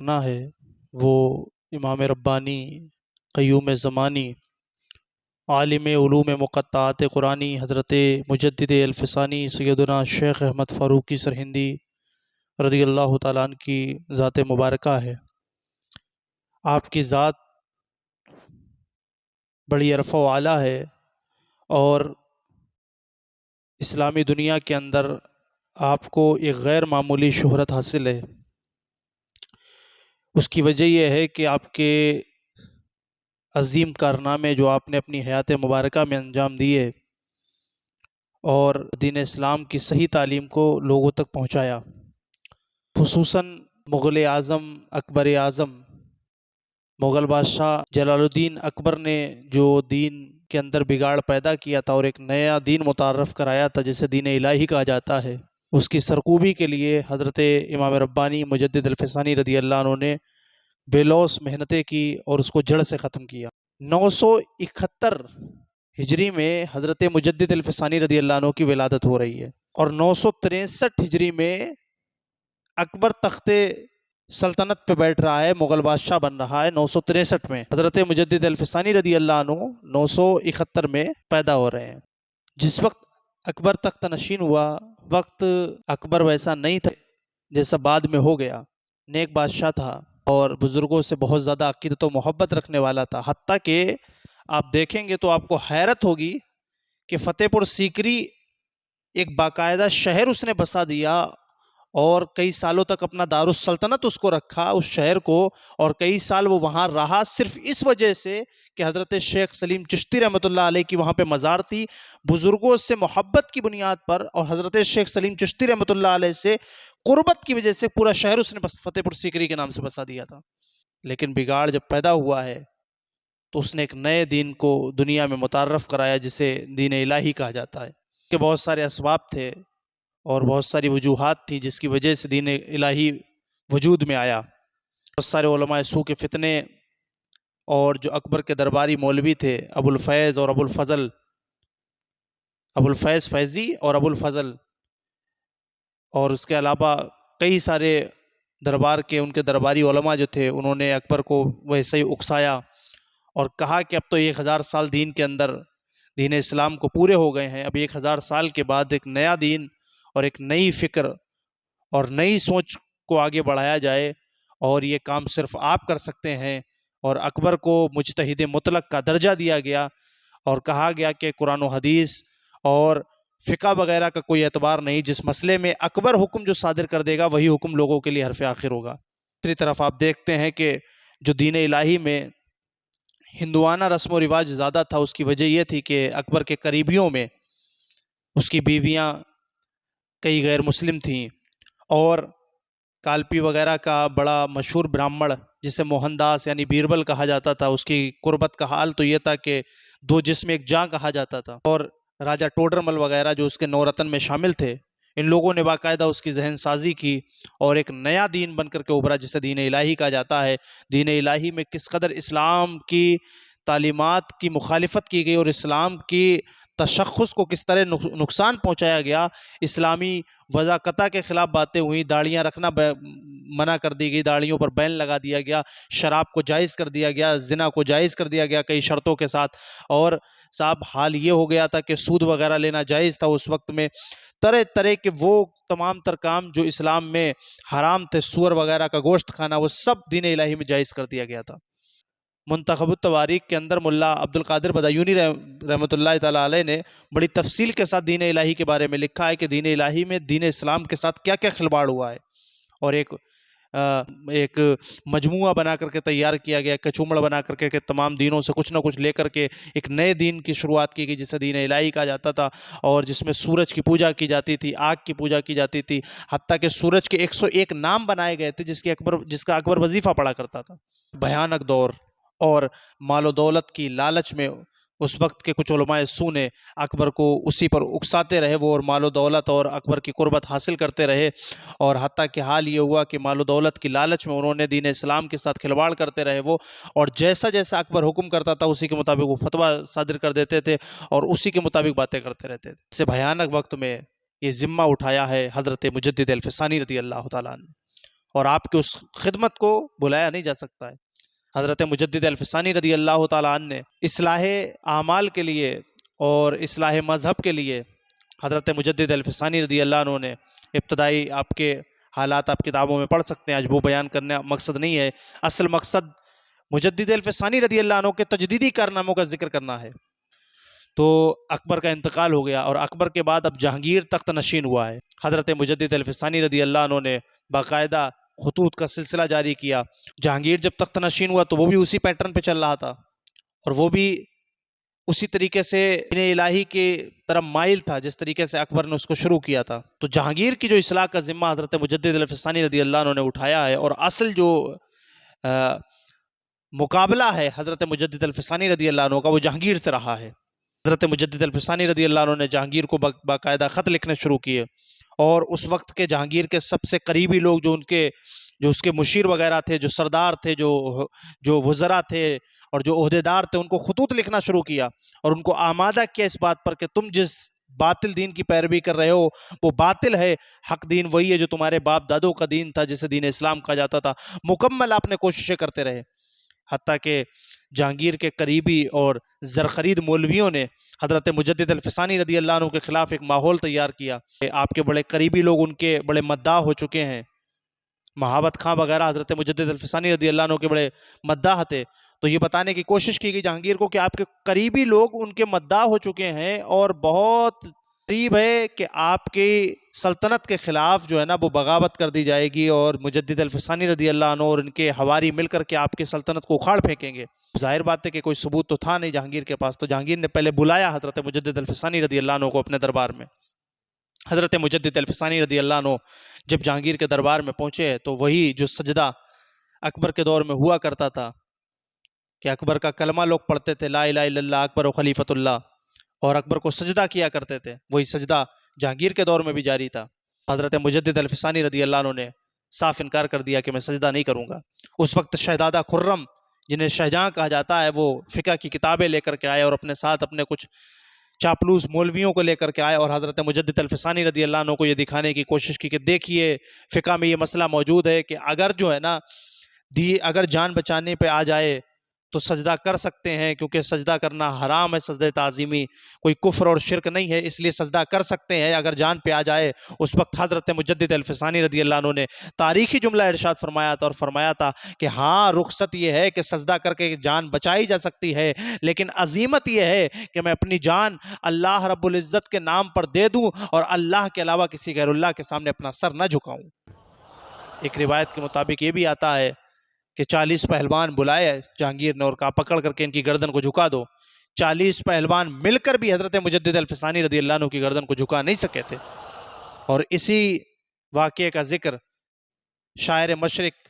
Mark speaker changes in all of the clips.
Speaker 1: کرنا ہے وہ امام ربانی قیوم زمانی عالم علوم مقطعات قرآنی حضرت مجدد الفسانی سیدنا شیخ احمد فاروقی سرہندی رضی اللہ تعالیٰ عنہ کی ذات مبارکہ ہے۔ آپ کی ذات بڑی عرفہ و اعلیٰ ہے اور اسلامی دنیا کے اندر آپ کو ایک غیر معمولی شہرت حاصل ہے۔ اس کی وجہ یہ ہے کہ آپ کے عظیم کارنامے جو آپ نے اپنی حیات مبارکہ میں انجام دیے اور دین اسلام کی صحیح تعلیم کو لوگوں تک پہنچایا، خصوصاً مغل اعظم اکبر اعظم مغل بادشاہ جلال الدین اکبر نے جو دین کے اندر بگاڑ پیدا کیا تھا اور ایک نیا دین متعارف کرایا تھا جسے دین الہی کہا جاتا ہے، اس کی سرکوبی کے لیے حضرت امام ربانی مجدد الفسانی رضی اللہ عنہ نے بے لوث محنتیں کی اور اس کو جڑ سے ختم کیا۔ 971 ہجری میں حضرت مجدد الفسانی رضی اللہ عنہ کی ولادت ہو رہی ہے اور 963 ہجری میں اکبر تخت سلطنت پہ بیٹھ رہا ہے، مغل بادشاہ بن رہا ہے۔ 963 میں حضرت مجدد الفسانی رضی اللہ عنہ 971 میں پیدا ہو رہے ہیں۔ جس وقت اکبر تخت نشین ہوا وقت اکبر ویسا نہیں تھا جیسا بعد میں ہو گیا، نیک بادشاہ تھا اور بزرگوں سے بہت زیادہ عقیدت و محبت رکھنے والا تھا، حتیٰ کہ آپ دیکھیں گے تو آپ کو حیرت ہوگی کہ فتح پور سیکری ایک باقاعدہ شہر اس نے بسا دیا اور کئی سالوں تک اپنا دارالسلطنت اس کو رکھا اس شہر کو، اور کئی سال وہ وہاں رہا صرف اس وجہ سے کہ حضرت شیخ سلیم چشتی رحمۃ اللہ علیہ کی وہاں پہ مزار تھی۔ بزرگوں سے محبت کی بنیاد پر اور حضرت شیخ سلیم چشتی رحمۃ اللہ علیہ سے قربت کی وجہ سے پورا شہر اس نے فتح پور سیکری کے نام سے بسا دیا تھا۔ لیکن بگاڑ جب پیدا ہوا ہے تو اس نے ایک نئے دین کو دنیا میں متعارف کرایا جسے دین الہی کہا جاتا ہے، کہ بہت سارے اسباب تھے اور بہت ساری وجوہات تھیں جس کی وجہ سے دین الہی وجود میں آیا۔ بہت سارے علماء سو کے فتنے اور جو اکبر کے درباری مولوی تھے ابو الفیض اور ابو الفضل، ابو الفیض فیضی اور ابو الفضل، اور اس کے علاوہ کئی سارے دربار کے ان کے درباری علماء جو تھے انہوں نے اکبر کو ویسے ہی اکسایا اور کہا کہ اب تو 1000 سال دین کے اندر دین اسلام کو پورے ہو گئے ہیں، اب 1000 سال کے بعد ایک نیا دین اور ایک نئی فکر اور نئی سوچ کو آگے بڑھایا جائے، اور یہ کام صرف آپ کر سکتے ہیں۔ اور اکبر کو مجتہد مطلق کا درجہ دیا گیا اور کہا گیا کہ قرآن و حدیث اور فقہ وغیرہ کا کوئی اعتبار نہیں، جس مسئلے میں اکبر حکم جو صادر کر دے گا وہی حکم لوگوں کے لیے حرف آخر ہوگا۔ دوسری طرف آپ دیکھتے ہیں کہ جو دین الہی میں ہندوانہ رسم و رواج زیادہ تھا، اس کی وجہ یہ تھی کہ اکبر کے قریبیوں میں اس کی بیویاں کئی غیر مسلم تھیں، اور کالپی وغیرہ کا بڑا مشہور برہمن جسے موہن داس یعنی بیربل کہا جاتا تھا، اس کی قربت کا حال تو یہ تھا کہ دو جسم ایک جاں کہا جاتا تھا، اور راجہ ٹوڈرمل وغیرہ جو اس کے نورتن میں شامل تھے، ان لوگوں نے باقاعدہ اس کی ذہن سازی کی اور ایک نیا دین بن کر کے ابھرا جسے دین الہی کہا جاتا ہے۔ دین الہی میں کس قدر اسلام کی تعلیمات کی مخالفت کی گئی اور اسلام کی تشخص کو کس طرح نقصان پہنچایا گیا، اسلامی وضاقتہ کے خلاف باتیں ہوئیں، داڑیاں رکھنا منع کر دی گئی، داڑیوں پر بین لگا دیا گیا، شراب کو جائز کر دیا گیا، زنا کو جائز کر دیا گیا کئی شرطوں کے ساتھ، اور صاحب حال یہ ہو گیا تھا کہ سود وغیرہ لینا جائز تھا اس وقت میں، طرح طرح کے وہ تمام تر کام جو اسلام میں حرام تھے، سور وغیرہ کا گوشت کھانا، وہ سب دین الہی میں جائز کر دیا گیا تھا۔ منتخب التواریخ کے اندر ملا عبد القادر بدایونی رحمۃ اللہ تعالیٰ علیہ نے بڑی تفصیل کے ساتھ دین الہی کے بارے میں لکھا ہے کہ دین الہی میں دین اسلام کے ساتھ کیا کیا کھلواڑ ہوا ہے، اور ایک مجموعہ بنا کر کے تیار کیا گیا، کچومڑ بنا کر کے کہ تمام دینوں سے کچھ نہ کچھ لے کر کے ایک نئے دین کی شروعات کی گئی جسے دین الہی کہا جاتا تھا، اور جس میں سورج کی پوجا کی جاتی تھی، آگ کی پوجا کی جاتی تھی، حتیٰ کہ سورج کے 101 نام بنائے گئے تھے جس کا اکبر وظیفہ پڑھا کرتا تھا۔ بھیانک دور اور مال و دولت کی لالچ میں اس وقت کے کچھ علماء سو نے اکبر کو اسی پر اکساتے رہے، وہ اور مال و دولت اور اکبر کی قربت حاصل کرتے رہے، اور حتیٰ کہ حال یہ ہوا کہ مال و دولت کی لالچ میں انہوں نے دین اسلام کے ساتھ کھلواڑ کرتے رہے وہ، اور جیسا جیسا اکبر حکم کرتا تھا اسی کے مطابق وہ فتویٰ صادر کر دیتے تھے اور اسی کے مطابق باتیں کرتے رہتے تھے۔ اس سے بھیانک وقت میں یہ ذمہ اٹھایا ہے حضرت مجدد الفسانی رضی اللہ تعالیٰ عنہ، اور آپ کی اس خدمت کو بلایا نہیں جا سکتا ہے۔ حضرت مجدد الفسانی رضی اللہ تعالیٰ عنہ نے اصلاح اعمال کے لیے اور اصلاح مذہب کے لیے حضرت مجدد الفسانی رضی اللہ عنہ نے ابتدائی آپ کے حالات آپ کتابوں میں پڑھ سکتے ہیں، آج وہ بیان کرنا مقصد نہیں ہے۔ اصل مقصد مجدد الفسانی رضی اللہ عنہ کے تجدیدی کارناموں کا ذکر کرنا ہے۔ تو اکبر کا انتقال ہو گیا اور اکبر کے بعد اب جہانگیر تخت نشین ہوا ہے۔ حضرت مجدد الفسانی رضی اللہ عنہ نے باقاعدہ خطوط کا سلسلہ جاری کیا۔ جہانگیر جب تخت نشین ہوا تو وہ بھی اسی پیٹرن پہ چل رہا تھا اور وہ بھی اسی طریقے سے الہی کی طرف مائل تھا جس طریقے سے اکبر نے اس کو شروع کیا تھا۔ تو جہانگیر کی جو اصلاح کا ذمہ حضرت مجدد الفسانی رضی اللہ عنہ نے اٹھایا ہے، اور اصل جو مقابلہ ہے حضرت مجدد الفسانی رضی اللہ عنہ کا وہ جہانگیر سے رہا ہے۔ حضرت مجدد الفسانی رضی اللہ عنہ نے جہانگیر کو باقاعدہ خط لکھنے شروع کیے، اور اس وقت کے جہانگیر کے سب سے قریبی لوگ جو اس کے مشیر وغیرہ تھے، جو سردار تھے، جو وزراء تھے اور جو عہدیدار تھے، ان کو خطوط لکھنا شروع کیا اور ان کو آمادہ کیا اس بات پر کہ تم جس باطل دین کی پیروی کر رہے ہو وہ باطل ہے، حق دین وہی ہے جو تمہارے باپ دادوں کا دین تھا، جسے دین اسلام کہا جاتا تھا۔ مکمل آپ نے کوششیں کرتے رہے، حتیٰ کہ جہانگیر کے قریبی اور زرخرید مولویوں نے حضرت مجدد الفسانی رضی اللہ عنہ کے خلاف ایک ماحول تیار کیا۔ آپ کے بڑے قریبی لوگ ان کے بڑے مداح ہو چکے ہیں، محابت خاں وغیرہ حضرت مجدد الفسانی رضی اللہ عنہ کے بڑے مداح تھے۔ تو یہ بتانے کی کوشش کی گئی جہانگیر کو کہ آپ کے قریبی لوگ ان کے مداح ہو چکے ہیں اور بہت قریب ہے کہ آپ کی سلطنت کے خلاف جو ہے نا وہ بغاوت کر دی جائے گی، اور مجدد الفسانی رضی اللہ عنہ اور ان کے حواری مل کر کے آپ کی سلطنت کو اکھاڑ پھینکیں گے۔ ظاہر بات ہے کہ کوئی ثبوت تو تھا نہیں جہانگیر کے پاس، تو جہانگیر نے پہلے بلایا حضرت مجدد الفسانی رضی اللہ عنہ کو اپنے دربار میں۔ حضرت مجدد الفسانی رضی اللہ عنہ جب جہانگیر کے دربار میں پہنچے تو وہی جو سجدہ اکبر کے دور میں ہوا کرتا تھا کہ اکبر کا کلمہ لوگ پڑھتے تھے، لا الہ الا اللہ اکبر و خلیفۃ اللہ، اور اکبر کو سجدہ کیا کرتے تھے، وہی سجدہ جہانگیر کے دور میں بھی جاری تھا۔ حضرت مجدد الفسانی رضی اللہ عنہ نے صاف انکار کر دیا کہ میں سجدہ نہیں کروں گا۔ اس وقت شہزادہ خرم، جنہیں شہجہاں کہا جاتا ہے، وہ فقہ کی کتابیں لے کر کے آئے اور اپنے ساتھ اپنے کچھ چاپلوس مولویوں کو لے کر کے آئے اور حضرت مجدد الفسانی رضی اللہ عنہ کو یہ دکھانے کی کوشش کی کہ دیکھیے فقہ میں یہ مسئلہ موجود ہے کہ اگر جو ہے نا اگر جان بچانے پہ آ جائے تو سجدہ کر سکتے ہیں، کیونکہ سجدہ کرنا حرام ہے، سجدہ تعظیمی کوئی کفر اور شرک نہیں ہے، اس لیے سجدہ کر سکتے ہیں اگر جان پہ آ جائے۔ اس وقت حضرت مجدد الفسانی رضی اللہ عنہ نے تاریخی جملہ ارشاد فرمایا تھا اور فرمایا تھا کہ ہاں رخصت یہ ہے کہ سجدہ کر کے جان بچائی جا سکتی ہے، لیکن عظیمت یہ ہے کہ میں اپنی جان اللہ رب العزت کے نام پر دے دوں اور اللہ کے علاوہ کسی غیر اللہ کے سامنے اپنا سر نہ جھکاؤں۔ ایک روایت کے مطابق یہ بھی آتا ہے کہ 40 پہلوان بلائے جہانگیر نے اور کہا پکڑ کر کے ان کی گردن کو جھکا دو۔ 40 پہلوان مل کر بھی حضرت مجدد الفسانی رضی اللہ عنہ کی گردن کو جھکا نہیں سکے تھے۔ اور اسی واقعے کا ذکر شاعر مشرق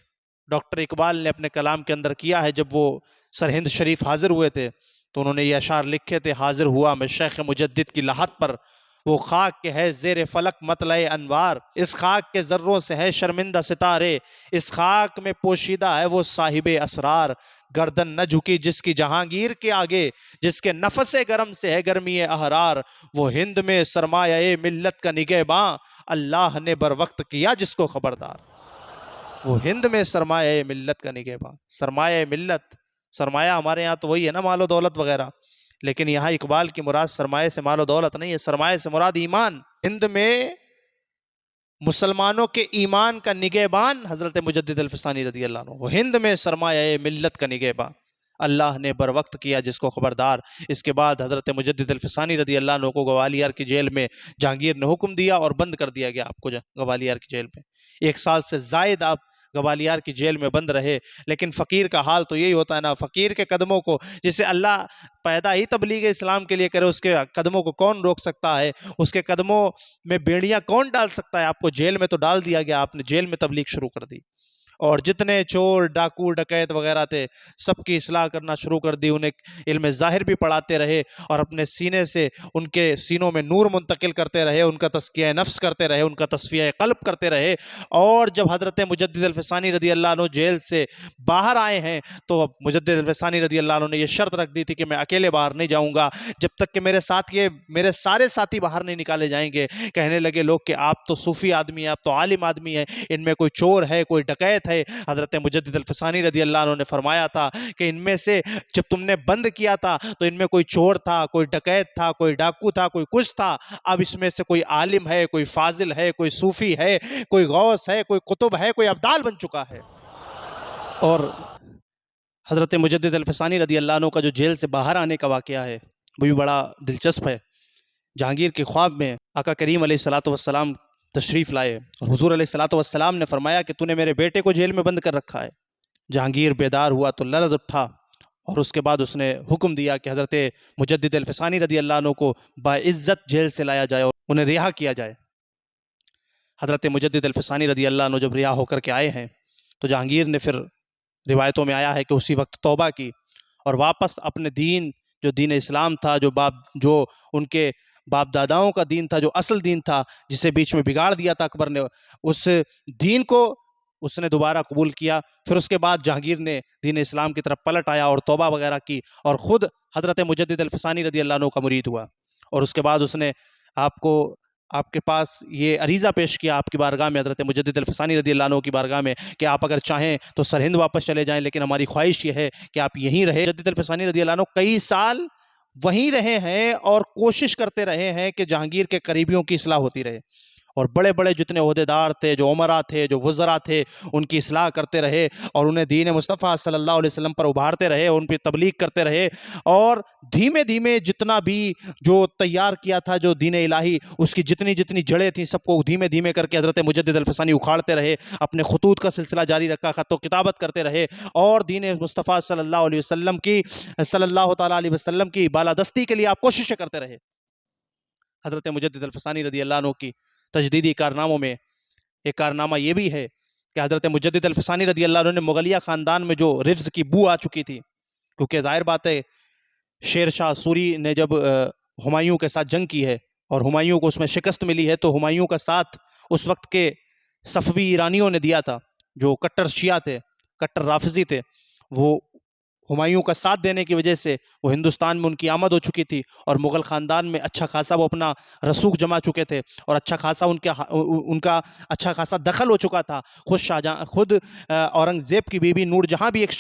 Speaker 1: ڈاکٹر اقبال نے اپنے کلام کے اندر کیا ہے۔ جب وہ سرہند شریف حاضر ہوئے تھے تو انہوں نے یہ اشعار لکھے تھے: حاضر ہوا میں شیخ مجدد کی لحد پر، وہ خاک کے ہے زیر فلک مطلع انوار، اس خاک کے ذروں سے ہے شرمندہ ستارے، اس خاک میں پوشیدہ ہے وہ صاحب اسرار، گردن نہ جھکی جس کی جہانگیر کے آگے، جس کے نفس گرم سے ہے گرمی احرار، وہ ہند میں سرمایہ ملت کا نگہباں، اللہ نے بر وقت کیا جس کو خبردار۔ وہ ہند میں سرمایہ ملت کا نگہباں، سرمایہ ملت، سرمایہ ہمارے یہاں تو وہی ہے نا، مال و دولت وغیرہ، لیکن یہاں اقبال کی مراد سرمایہ سے مال و دولت نہیں ہے، سرمایہ سے مراد ایمان۔ ہند میں مسلمانوں کے ایمان کا نگہبان حضرت مجدد الفسانی رضی اللہ عنہ، وہ ہند میں سرمایہ ملت کا نگہبان، اللہ نے بر وقت کیا جس کو خبردار۔ اس کے بعد حضرت مجدد الفسانی رضی اللہ عنہ کو گوالیار کی جیل میں جہانگیر نے حکم دیا اور بند کر دیا گیا آپ کو گوالیار کی جیل میں۔ 1 سال سے زائد آپ گوالیار کی جیل میں بند رہے، لیکن فقیر کا حال تو یہی ہوتا ہے نا، فقیر کے قدموں کو، جسے اللہ پیدا ہی تبلیغ اسلام کے لیے کرے، اس کے قدموں کو کون روک سکتا ہے، اس کے قدموں میں بیڑیاں کون ڈال سکتا ہے؟ آپ کو جیل میں تو ڈال دیا گیا، آپ نے جیل میں تبلیغ شروع کر دی، اور جتنے چور ڈاکو ڈکیت وغیرہ تھے سب کی اصلاح کرنا شروع کر دی. انہیں علم ظاہر بھی پڑھاتے رہے اور اپنے سینے سے ان کے سینوں میں نور منتقل کرتے رہے, ان کا تزکیہ نفس کرتے رہے, ان کا تصفیہ قلب کرتے رہے. اور جب حضرت مجدد الفسانی رضی اللہ عنہ جیل سے باہر آئے ہیں تو مجدد الفسانی رضی اللہ عنہ نے یہ شرط رکھ دی تھی کہ میں اکیلے باہر نہیں جاؤں گا جب تک کہ میرے ساتھ میرے سارے ساتھی باہر نہیں نکالے جائیں گے. کہنے لگے لوگ کہ آپ تو صوفی آدمی ہیں, آپ تو عالم آدمی ہیں, ان میں کوئی چور ہے, کوئی ڈکیت ہے. حضرت مجدد الفسانی رضی اللہ عنہ نے فرمایا تھا کہ ان میں سے جب تم نے بند کیا تھا تو ان میں کوئی چور تھا, کوئی ڈکیت تھا, کوئی ڈاکو تھا, کوئی کچھ تھا. اب اس میں سے کوئی عالم ہے, کوئی فاضل ہے, کوئی صوفی ہے, کوئی غوث ہے, کوئی قطب ہے, کوئی ابدال بن چکا ہے. اور حضرت مجدد الفسانی رضی اللہ عنہ کا جو جیل سے باہر آنے کا واقعہ ہے وہ بھی بڑا دلچسپ ہے. جہانگیر کے خواب میں آقا کریم علیہ الصلوۃ والسلام تشریف لائے اور حضور علیہ الصلوۃ والسلام نے فرمایا کہ تو نے میرے بیٹے کو جیل میں بند کر رکھا ہے. جہانگیر بیدار ہوا تو لرز اٹھا اور اس کے بعد اس نے حکم دیا کہ حضرت مجدد الفسانی رضی اللہ عنہ کو باعزت جیل سے لایا جائے اور انہیں رہا کیا جائے. حضرت مجدد الفسانی رضی اللہ عنہ جب رہا ہو کر کے آئے ہیں تو جہانگیر نے پھر روایتوں میں آیا ہے کہ اسی وقت توبہ کی اور واپس اپنے دین جو دین اسلام تھا, جو ان کے باپ داداؤں کا دین تھا, جو اصل دین تھا جسے بیچ میں بگاڑ دیا تھا اکبر نے, اس دین کو اس نے دوبارہ قبول کیا. پھر اس کے بعد جہانگیر نے دین اسلام کی طرف پلٹ آیا اور توبہ وغیرہ کی اور خود حضرت مجدد الفسانی رضی اللہ عنہ کا مرید ہوا. اور اس کے بعد اس نے آپ کے پاس یہ عریضہ پیش کیا آپ کی بارگاہ میں, حضرت مجدد الفسانی رضی اللہ عنہ کی بارگاہ میں, کہ آپ اگر چاہیں تو سرہند واپس چلے جائیں لیکن ہماری خواہش یہ ہے کہ آپ یہیں رہیں. مجدد الفسانی رضی اللہ عنہ کئی سال وہیں رہے ہیں اور کوشش کرتے رہے ہیں کہ جہانگیر کے قریبیوں کی اصلاح ہوتی رہے اور بڑے بڑے جتنے عہدیدار تھے, جو عمرا تھے, جو وزراء تھے, ان کی اصلاح کرتے رہے اور انہیں دین مصطفیٰ صلی اللہ علیہ وسلم پر ابھارتے رہے, ان پہ تبلیغ کرتے رہے. اور دھیمے دھیمے جتنا بھی جو تیار کیا تھا جو دین الہی, اس کی جتنی جڑیں تھیں سب کو دھیمے دھیمے کر کے حضرت مجدد الفسانی اکھاڑتے رہے, اپنے خطوط کا سلسلہ جاری رکھا, خط و کتابت کرتے رہے اور دین مصطفیٰ صلی اللہ تعالیٰ علیہ وسلم کی بالادستی کے لیے آپ کوششیں کرتے رہے. حضرت مجدد الفسانی رضی اللہ عنہ کی تجدیدی کارناموں میں ایک کارنامہ یہ بھی ہے کہ حضرت مجدد الفسانی رضی اللہ عنہ نے مغلیہ خاندان میں جو رفض کی بو آ چکی تھی, کیونکہ ظاہر بات ہے شیر شاہ سوری نے جب ہمایوں کے ساتھ جنگ کی ہے اور ہمایوں کو اس میں شکست ملی ہے تو ہمایوں کا ساتھ اس وقت کے صفوی ایرانیوں نے دیا تھا, جو کٹر شیعہ تھے, کٹر رافضی تھے. وہ ہمایوں کا ساتھ دینے کی وجہ سے وہ ہندوستان میں ان کی آمد ہو چکی تھی اور مغل خاندان میں اچھا خاصا وہ اپنا رسوخ جما چکے تھے اور اچھا خاصا ان کا اچھا خاصا دخل ہو چکا تھا. خود اورنگزیب کی بیوی نور جہاں بھی ایک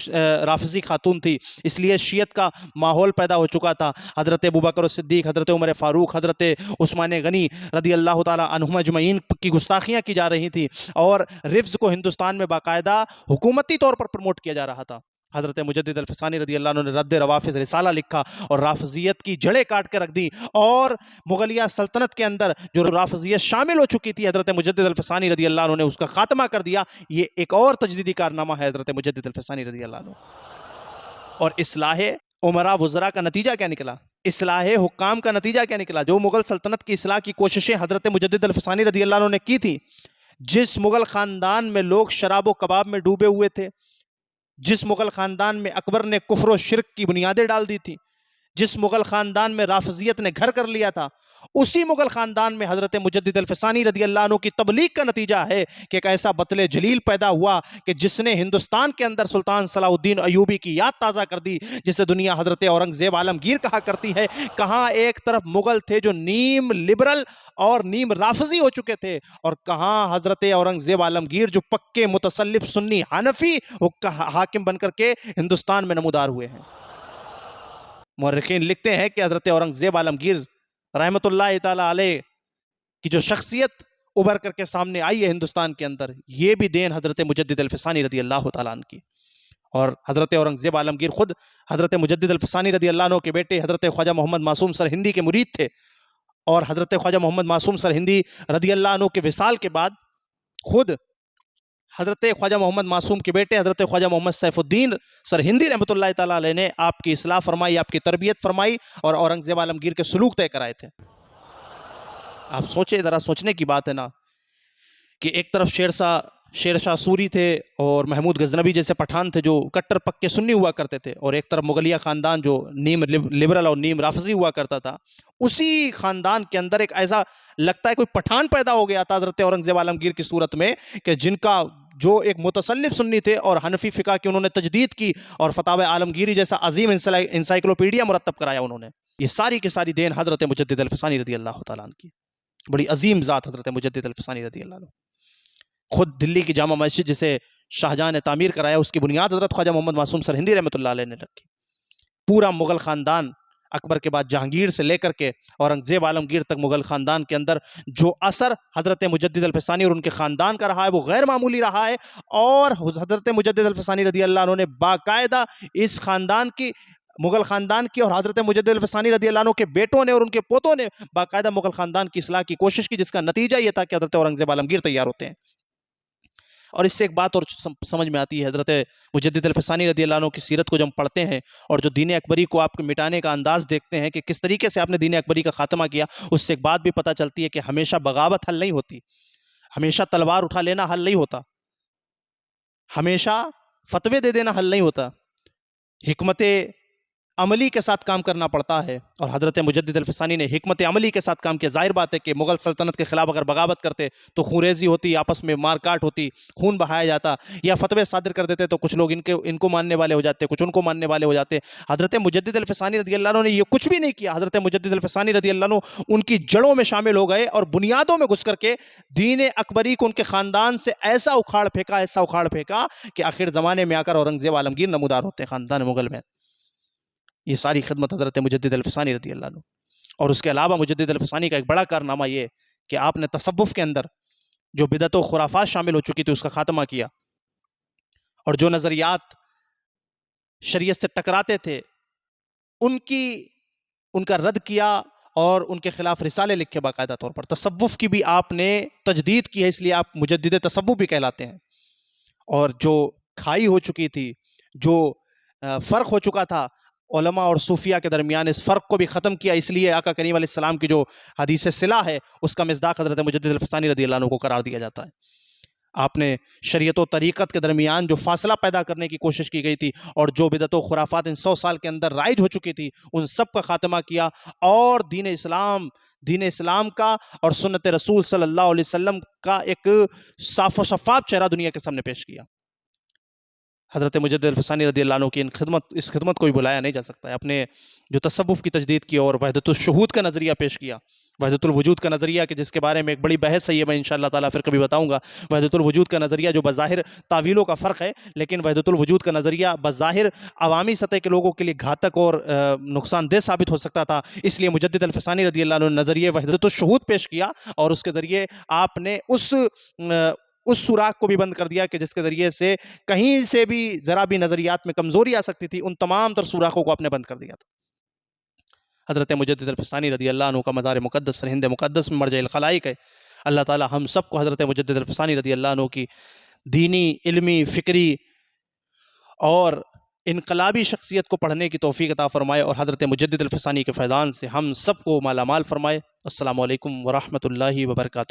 Speaker 1: رافضی خاتون تھی, اس لیے شیعت کا ماحول پیدا ہو چکا تھا. حضرت ابوبکر صدیق, حضرت عمر فاروق, حضرت عثمان غنی رضی اللہ تعالی عنہم اجمعین کی گستاخیاں کی جا رہی تھی اور رفض کو ہندوستان میں باقاعدہ حکومتی طور پر پروموٹ کیا جا رہا تھا. حضرت مجدد الفسانی رضی اللہ عنہ نے رد روافض رسالہ لکھا اور رافضیت کی جڑیں کاٹ کے رکھ دی اور مغلیہ سلطنت کے اندر جو رافضیت شامل ہو چکی تھی حضرت مجدد الفسانی رضی اللہ عنہ نے اس کا خاتمہ کر دیا. یہ ایک اور تجدیدی کارنامہ ہے حضرت مجدد الفسانی رضی اللہ عنہ. اور اصلاح عمرا وزراء کا نتیجہ کیا نکلا, اصلاح حکام کا نتیجہ کیا نکلا؟ جو مغل سلطنت کی اصلاح کی کوششیں حضرت مجدد الفسانی رضی اللہ عنہ نے کی تھی, جس مغل خاندان میں لوگ شراب و کباب میں ڈوبے ہوئے تھے, جس مغل خاندان میں اکبر نے کفر و شرک کی بنیادیں ڈال دی تھی, جس مغل خاندان میں رافضیت نے گھر کر لیا تھا, اسی مغل خاندان میں حضرت مجدد الفسانی رضی اللہ عنہ کی تبلیغ کا نتیجہ ہے کہ ایک ایسا بطل جلیل پیدا ہوا کہ جس نے ہندوستان کے اندر سلطان صلاح الدین ایوبی کی یاد تازہ کر دی, جسے دنیا حضرت اورنگزیب عالمگیر کہا کرتی ہے. کہاں ایک طرف مغل تھے جو نیم لبرل اور نیم رافضی ہو چکے تھے, اور کہاں حضرت اورنگزیب عالمگیر جو پکے متسلف سنی حنفی حاکم بن کر کے ہندوستان میں نمودار ہوئے ہیں. مورخین لکھتے ہیں کہ حضرت اورنگزیب عالمگیر رحمت اللہ تعالی علیہ کی جو شخصیت ابھر کر کے سامنے آئی ہے ہندوستان کے اندر, یہ بھی دین حضرت مجدد الفسانی رضی اللہ تعالیٰ عنہ کی. اور حضرت اورنگزیب عالمگیر خود حضرت مجدد الفسانی رضی اللہ عنہ کے بیٹے حضرت خواجہ محمد معصوم سرہندی کے مرید تھے, اور حضرت خواجہ محمد معصوم سرہندی رضی اللہ عنہ کے وصال کے بعد خود حضرت خواجہ محمد معصوم کے بیٹے حضرت خواجہ محمد سیف الدین سرہندی رحمۃ اللہ تعالیٰ علیہ نے آپ کی اصلاح فرمائی, آپ کی تربیت فرمائی اور اورنگزیب عالمگیر کے سلوک طے کرائے تھے. آپ سوچیں, ذرا سوچنے کی بات ہے نا کہ ایک طرف شیر شاہ شیر شاہ سوری تھے اور محمود غزنوی جیسے پٹھان تھے جو کٹر پکے سنی ہوا کرتے تھے، اور ایک طرف مغلیہ خاندان جو نیم لبرل اور نیم رافضی ہوا کرتا تھا، اسی خاندان کے اندر ایک ایسا لگتا ہے کوئی پٹھان پیدا ہو گیا تھا حضرت اورنگزیب عالمگیر کی صورت میں، کہ جن کا جو ایک متسلف سنی تھے اور حنفی فقہ کی انہوں نے تجدید کی اور فتاوی عالمگیری جیسا عظیم انسائکلوپیڈیا مرتب کرایا انہوں نے. یہ ساری کی ساری دین حضرت مجدد الفسانی رضی اللہ تعالیٰ عنہ کی. بڑی عظیم ذات حضرت مجدد الفسانی رضی اللہ عنہ. خود دلی کی جامع مسجد جسے شاہجہاں نے تعمیر کرایا، اس کی بنیاد حضرت خواجہ محمد معصوم سرہندی رحمۃ اللہ علیہ نے رکھی. پورا مغل خاندان اکبر کے بعد جہانگیر سے لے کر کے اورنگزیب عالمگیر تک مغل خاندان کے اندر جو اثر حضرت مجدد الفسانی اور ان کے خاندان کا رہا ہے وہ غیر معمولی رہا ہے. اور حضرت مجدد الفسانی رضی اللہ عنہ نے باقاعدہ اس خاندان کی، مغل خاندان کی، اور حضرت مجدد الفسانی رضی اللہ عنہ کے بیٹوں نے اور ان کے پوتوں نے باقاعدہ مغل خاندان کی اصلاح کی کوشش کی، جس کا نتیجہ یہ تھا کہ حضرت اورنگزیب عالمگیر تیار ہوتے ہیں. اور اس سے ایک بات اور سمجھ میں آتی ہے، حضرت مجدد الفسانی رضی اللہ عنہ کی سیرت کو جب ہم پڑھتے ہیں اور جو دین اکبری کو آپ کے مٹانے کا انداز دیکھتے ہیں کہ کس طریقے سے آپ نے دین اکبری کا خاتمہ کیا، اس سے ایک بات بھی پتہ چلتی ہے کہ ہمیشہ بغاوت حل نہیں ہوتی، ہمیشہ تلوار اٹھا لینا حل نہیں ہوتا، ہمیشہ فتوے دے دینا حل نہیں ہوتا. حکمت عملی کے ساتھ کام کرنا پڑتا ہے، اور حضرت مجدد الفسانی نے حکمت عملی کے ساتھ کام کیا. ظاہر بات ہے کہ مغل سلطنت کے خلاف اگر بغاوت کرتے تو خونریزی ہوتی، آپس میں مار کاٹ ہوتی، خون بہایا جاتا، یا فتوے صادر کر دیتے تو کچھ لوگ ان کو ماننے والے ہو جاتے، کچھ ان کو ماننے والے ہو جاتے. حضرت مجدد الفسانی رضی اللہ عنہ نے یہ کچھ بھی نہیں کیا. حضرت مجدد الفسانی رضی اللہ عنہ ان کی جڑوں میں شامل ہو گئے اور بنیادوں میں گھس کر کے دین اکبری کو ان کے خاندان سے ایسا اکھاڑ پھینکا کہ آخر زمانے میں آ کر اورنگزیب عالمگیر نمودار ہوتے ہیں خاندان مغل میں. یہ ساری خدمت حضرت مجدد الفسانی رضی اللہ عنہ. اور اس کے علاوہ مجدد الفسانی کا ایک بڑا کارنامہ یہ کہ آپ نے تصوف کے اندر جو بدعت و خرافات شامل ہو چکی تھی اس کا خاتمہ کیا، اور جو نظریات شریعت سے ٹکراتے تھے ان کا رد کیا اور ان کے خلاف رسالے لکھے باقاعدہ طور پر. تصوف کی بھی آپ نے تجدید کی ہے، اس لیے آپ مجدد تصوف بھی کہلاتے ہیں. اور جو کھائی ہو چکی تھی، جو فرق ہو چکا تھا علماء اور صوفیہ کے درمیان، اس فرق کو بھی ختم کیا. اس لیے آقا کریم علیہ السلام کی جو حدیث صلہ ہے اس کا مصداق حضرت مجدد الفسانی رضی اللہ عنہ کو قرار دیا جاتا ہے. آپ نے شریعت و طریقت کے درمیان جو فاصلہ پیدا کرنے کی کوشش کی گئی تھی اور جو بدعت و خرافات ان 100 سال کے اندر رائج ہو چکی تھی ان سب کا خاتمہ کیا، اور دین اسلام کا اور سنت رسول صلی اللہ علیہ وسلم کا ایک صاف و شفاف چہرہ دنیا کے سامنے پیش کیا. حضرت مجدد الفسانی رضی اللہ عنہ کی اس خدمت کو بھی بلایا نہیں جا سکتا ہے. اپنے جو تصوف کی تجدید کی اور وحدت الشہود کا نظریہ پیش کیا، وحدت الوجود کا نظریہ، کہ جس کے بارے میں ایک بڑی بحث ہے، یہ میں انشاءاللہ تعالیٰ پھر کبھی بتاؤں گا. وحدت الوجود کا نظریہ جو بظاہر تعویلوں کا فرق ہے، لیکن وحدت الوجود کا نظریہ بظاہر عوامی سطح کے لوگوں کے لیے گھاتک اور نقصان دہ ثابت ہو سکتا تھا. اس لیے مجدد الفسانی رضی اللہ عنہ نے نظریہ وحدت الشہود پیش کیا، اور اس کے ذریعے آپ نے اس سوراخ کو بھی بند کر دیا کہ جس کے ذریعے سے کہیں سے بھی ذرا بھی نظریات میں کمزوری آ سکتی تھی. ان تمام تر سوراخوں کو آپ نے بند کر دیا تھا. حضرت مجدد الفسانی رضی اللہ عنہ کا مزار مقدس سرہند مقدس میں مرجع الخلائق ہے. اللہ تعالی ہم سب کو حضرت مجدد الفسانی رضی اللہ عنہ کی دینی، علمی، فکری اور انقلابی شخصیت کو پڑھنے کی توفیق عطا فرمائے، اور حضرت مجدد الفسانی کے فیضان سے ہم سب کو مالا مال فرمائے. السلام علیکم ورحمۃ اللہ وبرکاتہ.